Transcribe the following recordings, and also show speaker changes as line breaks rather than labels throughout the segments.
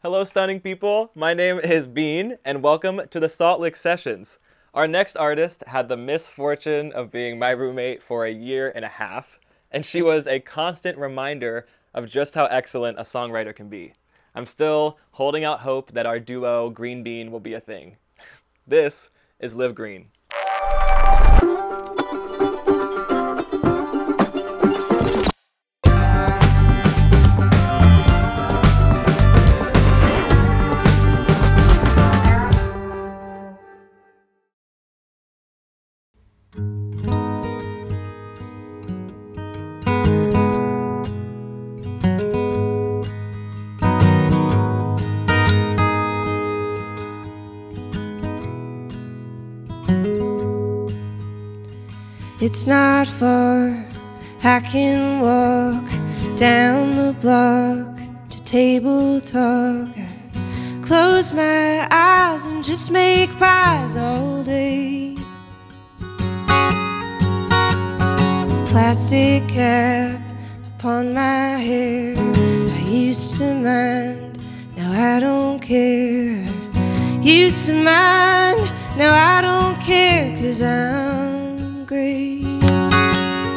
Hello, stunning people. My name is Beane, and welcome to the Salt Lick Sessions. Our next artist had the misfortune of being my roommate for a year and a half, and she was a constant reminder of just how excellent a songwriter can be. I'm still holding out hope that our duo, Green Bean, will be a thing. This is Liv Greene.
It's not far, I can walk down the block to Table Talk. I close my eyes and just make pies all day. Plastic cap upon my hair, I used to mind, now I don't care. Used to mind, now I don't care, 'cause I'm great.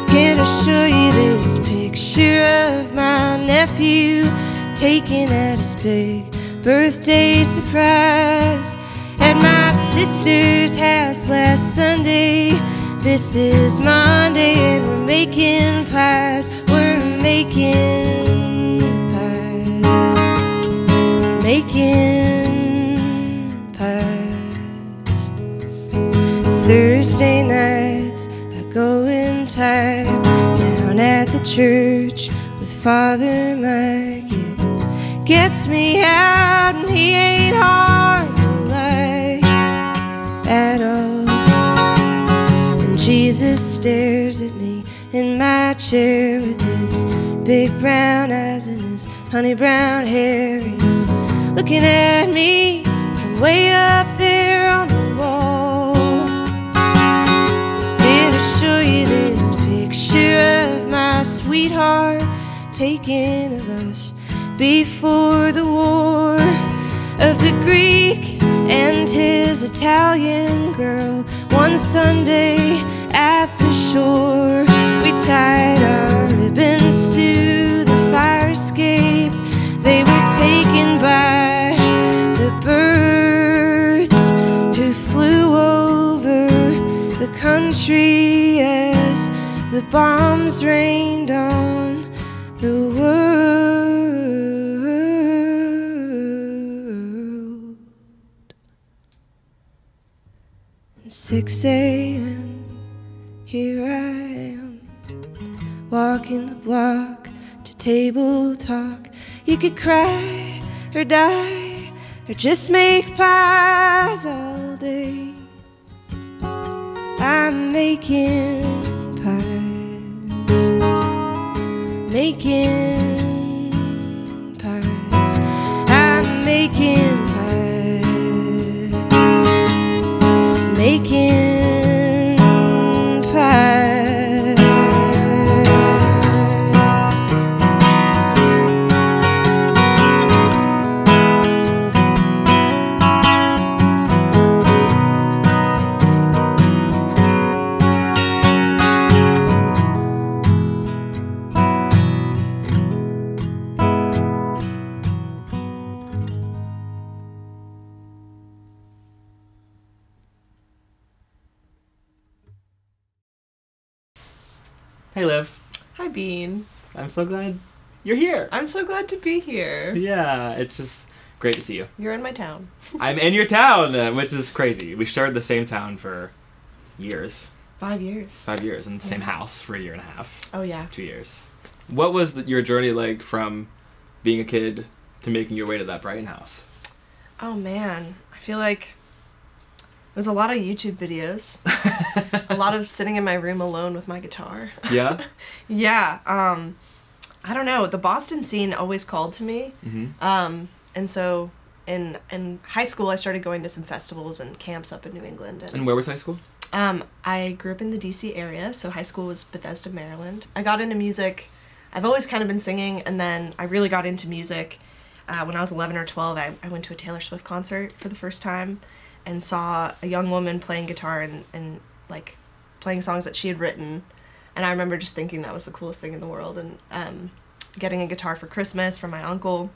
Can I show you this picture of my nephew taken at his big birthday surprise at my sister's house last Sunday? This is Monday and we're making pies. We're making pies. Making pies. Thursday nights I go and type down at the church with Father Mike. It gets me out and he ain't hard to like at all. And Jesus stares at me in my chair with his big brown eyes and his honey brown hair. He's looking at me from way up there on the wall. Did I show you this picture of my sweetheart taken of us before the war? Of the Greek and his Italian girl one Sunday at the shore. We tied our ribbons to the fire escape. They were taken by the birds who flew over the country as the bombs rained on the world. 6 a.m. here I am, walking the block to Table Talk. You could cry or die or just make pies all day. I'm making pies, making pies. I'm making pies, making pies.
Hey, Liv.
Hi, Beane.
I'm so glad you're here.
I'm so glad to be here.
Yeah, it's just great to see you.
You're in my town.
I'm in your town, which is crazy. We shared the same town for years.
5 years.
5 years in the same house for a year and a half.
Oh, yeah.
2 years. What was your journey like from being a kid to making your way to that Brighton house?
Oh, man. I feel like it was a lot of YouTube videos. A lot of sitting in my room alone with my guitar.
Yeah?
Yeah. I don't know. The Boston scene always called to me.
Mm-hmm.
And so in high school, I started going to some festivals and camps up in New England.
And where was high school?
I grew up in the DC area, so high school was Bethesda, Maryland. I got into music. I've always kind of been singing, and then I really got into music when I was 11 or 12, I went to a Taylor Swift concert for the first time and saw a young woman playing guitar and like playing songs that she had written. And I remember just thinking that was the coolest thing in the world. And getting a guitar for Christmas from my uncle,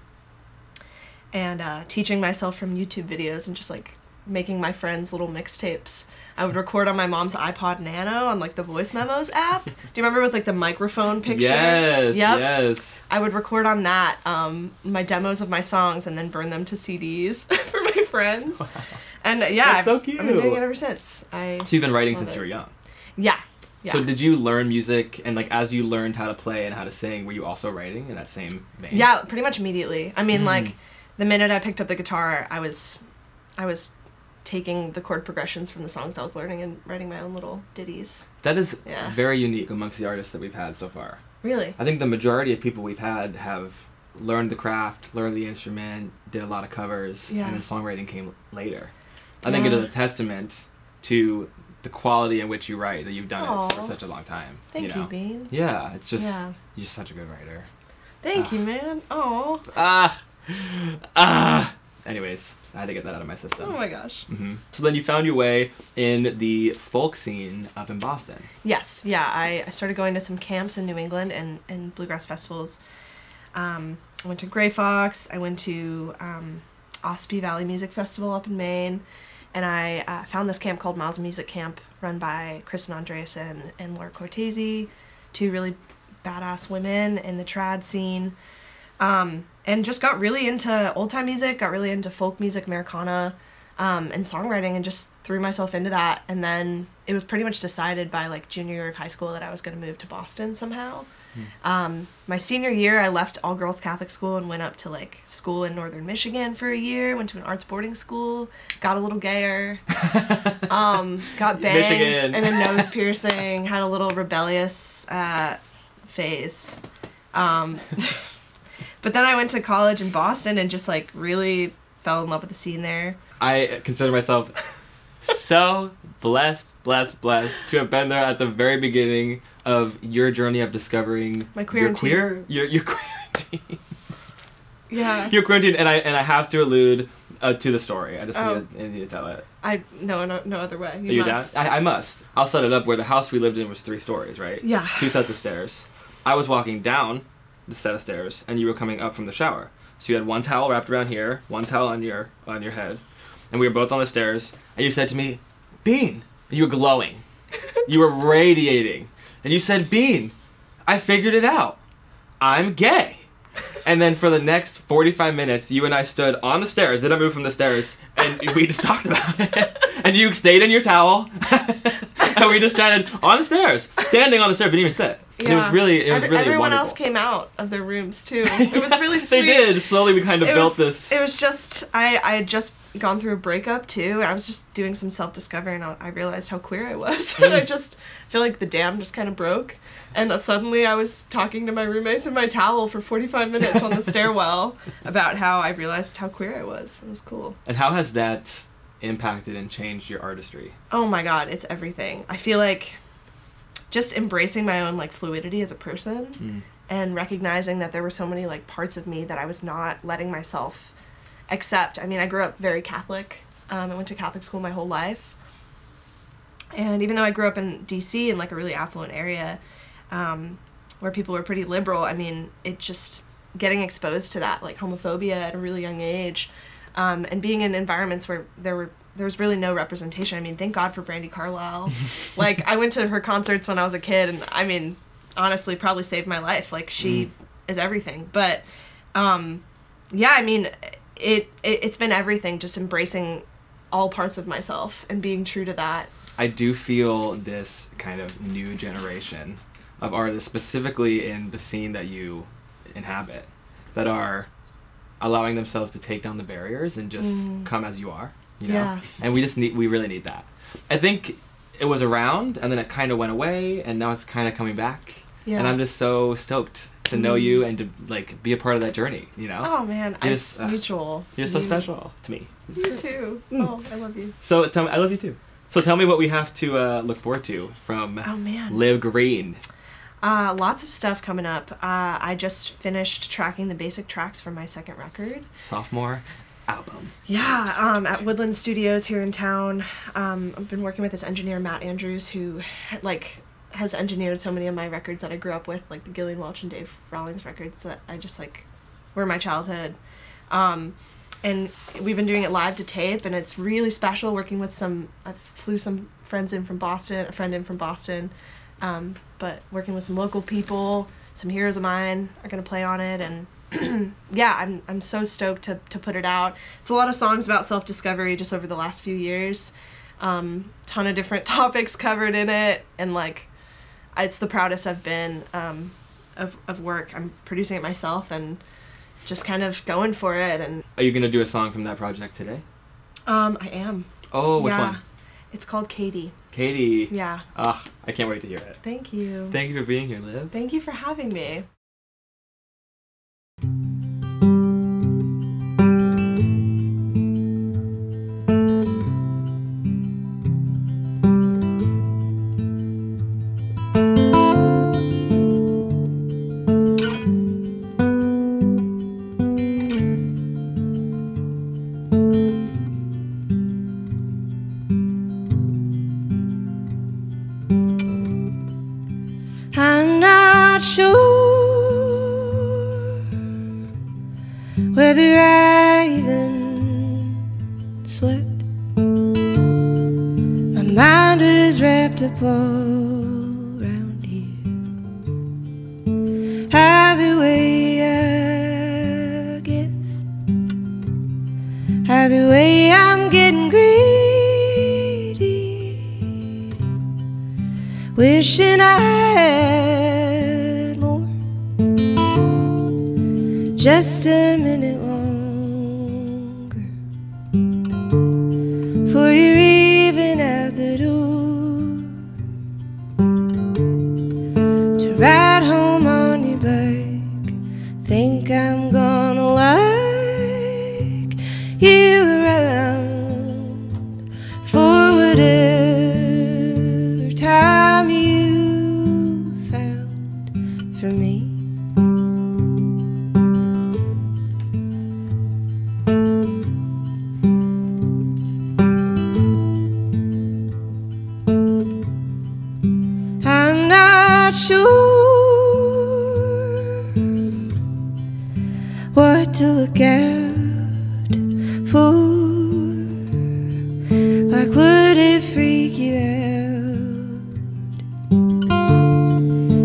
and teaching myself from YouTube videos and just like making my friends little mixtapes. I would record on my mom's iPod Nano on like the voice memos app. Do you remember with like the microphone picture?
Yes,
yep.
yes.
I would record on that my demos of my songs and then burn them to CDs for my friends.
Wow.
And yeah,
That's so cute.
I've been doing it ever since.
So you've been writing since you were young?
Yeah. Yeah.
So did you learn music, and like as you learned how to play and how to sing, were you also writing in that same vein?
Yeah, pretty much immediately. I mean, like the minute I picked up the guitar, I was taking the chord progressions from the songs I was learning and writing my own little ditties.
That is very unique amongst the artists that we've had so far.
Really?
I think the majority of people we've had have learned the craft, learned the instrument, did a lot of covers, and then songwriting came later. I think it is a testament to the quality in which you write, that you've done it for such a long time.
Thank you, Beane.
Yeah, it's just, you're just such a good writer.
Thank you, man. Oh.
Anyways, I had to get that out of my system.
Oh my gosh.
So then you found your way in the folk scene up in Boston.
Yes, yeah. I started going to some camps in New England and bluegrass festivals. I went to Gray Fox. I went to Ospey Valley Music Festival up in Maine. And I found this camp called Miles of Music Camp, run by Kristen Andreasen and Laura Cortese, two really badass women in the trad scene. And just got really into old-time music, got really into folk music, Americana, and songwriting, and just threw myself into that. And then it was pretty much decided by like junior year of high school that I was going to move to Boston somehow. My senior year, I left all-girls Catholic school and went up to like school in northern Michigan for a year, went to an arts boarding school, got a little gayer, got bangs
Michigan.
and a nose piercing, had a little rebellious phase. But then I went to college in Boston and just like really fell in love with the scene there.
I consider myself so blessed to have been there at the very beginning of your journey of discovering
my queer
your quarantine.
Yeah.
Your quarantine, and I have to allude to the story. I just need to tell it.
No other way.
You must. I must. I'll set it up where the house we lived in was 3 stories, right?
Yeah.
2 sets of stairs. I was walking down the set of stairs, and you were coming up from the shower. So you had one towel wrapped around here, one towel on your head, and we were both on the stairs. And you said to me, "Beane," you were glowing, you were radiating, and you said, "Beane, I figured it out. I'm gay." And then for the next 45 minutes, you and I stood on the stairs, didn't move from the stairs, and we just talked about it. And you stayed in your towel, and we just chatted on the stairs, standing on the stairs, didn't even sit. Yeah. It was really
Everyone
wonderful.
else came out of their rooms too. It was really sweet.
They did. Slowly we kind of built this.
It was just, I had just gone through a breakup too, and I was just doing some self-discovery, and I realized how queer I was. And I just feel like the dam just kind of broke. And suddenly I was talking to my roommates in my towel for 45 minutes on the stairwell about how I realized how queer I was. It was cool.
And how has that impacted and changed your artistry?
Oh my god, it's everything. I feel like just embracing my own like fluidity as a person and recognizing that there were so many like parts of me that I was not letting myself accept. I mean, I grew up very Catholic. I went to Catholic school my whole life. And even though I grew up in DC in like a really affluent area, where people were pretty liberal, I mean, it just getting exposed to that like homophobia at a really young age, and being in environments where there was really no representation. I mean, thank God for Brandi Carlile. Like, I went to her concerts when I was a kid, and I mean, honestly, probably saved my life. Like, she is everything. But, yeah, I mean, it's been everything, just embracing all parts of myself and being true to that.
I do feel this kind of new generation of artists, specifically in the scene that you inhabit, that are allowing themselves to take down the barriers and just come as you are. You know?
Yeah.
And we really need that. I think it was around, and then it kind of went away, and now it's kind of coming back. Yeah. And I'm just so stoked to know you and to like be a part of that journey, you know?
Oh man, it's mutual.
You're so special to me.
You too. Oh, I love you.
So tell me, I love you too. So tell me what we have to look forward to from Liv Greene.
Lots of stuff coming up. I just finished tracking the basic tracks for my second record.
Sophomore album.
Yeah, at Woodland Studios here in town. I've been working with this engineer, Matt Andrews, who like has engineered so many of my records that I grew up with, like the Gillian Welch and Dave Rawlings records that I just like were my childhood. And we've been doing it live to tape, and it's really special working with I flew some friends in from Boston, a friend in from Boston, but working with some local people, some heroes of mine are going to play on it, and yeah, I'm so stoked to put it out. It's a lot of songs about self-discovery just over the last few years, ton of different topics covered in it, and like, it's the proudest I've been of work. I'm producing it myself and just kind of going for it. And
are you gonna do a song from that project today?
I am.
Oh, which one?
It's called Katie.
Katie.
Yeah.
Ah, I can't wait to hear it.
Thank you.
Thank you for being here, Liv.
Thank you for having me.
I'm not sure whether I even slept. My mind is wrapped up all around here. Either way, I guess. Either way, I'm getting greedy, wishing I had more. Just a minute longer before you're even out the door, to ride home on your bike. Think I'm gonna like you around for whatever time you found for me. I'm not sure what to look out for. Like, would it freak you out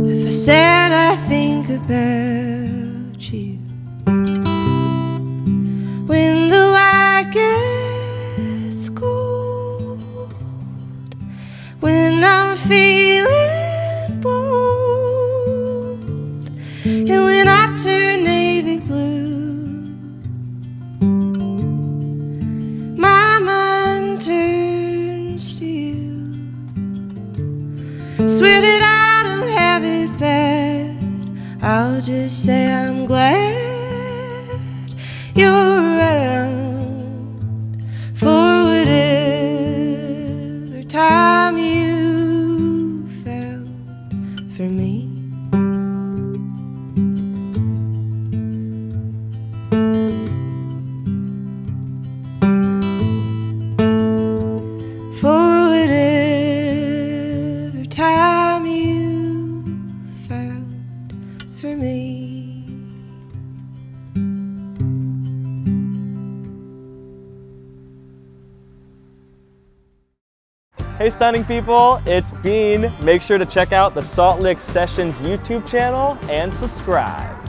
if I said I think about you when the light gets cold, when I'm feeling bold, and when I turn navy blue, my mind turns to you. Swear that I don't have it bad, I'll just say I'm glad you're around for whatever time you found for me. For whatever time you found for me.
Hey stunning people, it's Beane. Make sure to check out the Salt Lick Sessions YouTube channel and subscribe.